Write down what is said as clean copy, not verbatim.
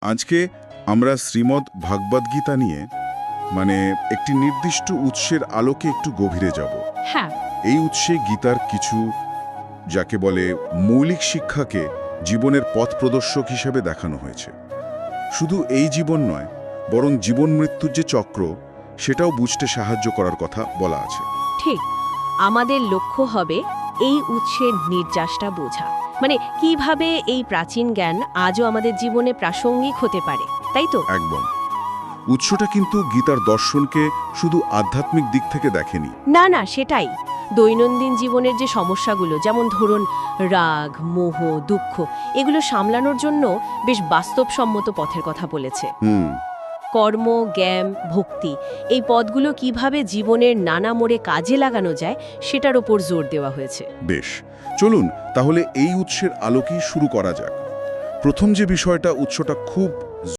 আজকে আমরা শ্রীমদ্ ভাগবত গীতা নিয়ে একটি নির্দিষ্ট উৎসের আলোকে একটু গভীরে যাব। হ্যাঁ। এই উৎসে গীতার কিছু যাকে বলে মৌলিক শিক্ষাকে জীবনের পথ প্রদর্শক হিসেবে দেখানো হয়েছে। শুধু এই জীবন নয়, বরং জীবন মৃত্যুর যে চক্র, সেটাও বুঝতে সাহায্য করার কথা বলা আছে। ঠিক, আমাদের লক্ষ্য হবে এই উৎসের নির্যাসটা বোঝা, কিভাবে এই প্রাচীন জ্ঞান আজও আমাদের জীবনে প্রাসঙ্গিক হতে পারে, তাই তো? একদম। উৎসটা কিন্তু গীতার দর্শনকে শুধু আধ্যাত্মিক দিক থেকে দেখেনি। না, সেটাই। দৈনন্দিন জীবনের যে সমস্যাগুলো, যেমন ধরুন রাগ, মোহ, দুঃখ, এগুলো সামলানোর জন্য বেশ বাস্তবসম্মত পথের কথা বলেছে। কর্ম, জ্ঞান, ভক্তি, এই পথগুলো কিভাবে জীবনের নানা মোড়ে কাজে লাগানো যায় সেটার ওপর জোর দেওয়া হয়েছে। বেশ, চলুন তাহলে এই উৎসের আলোকেই শুরু করা যাক। প্রথম যে বিষয়টা উৎসটা খুব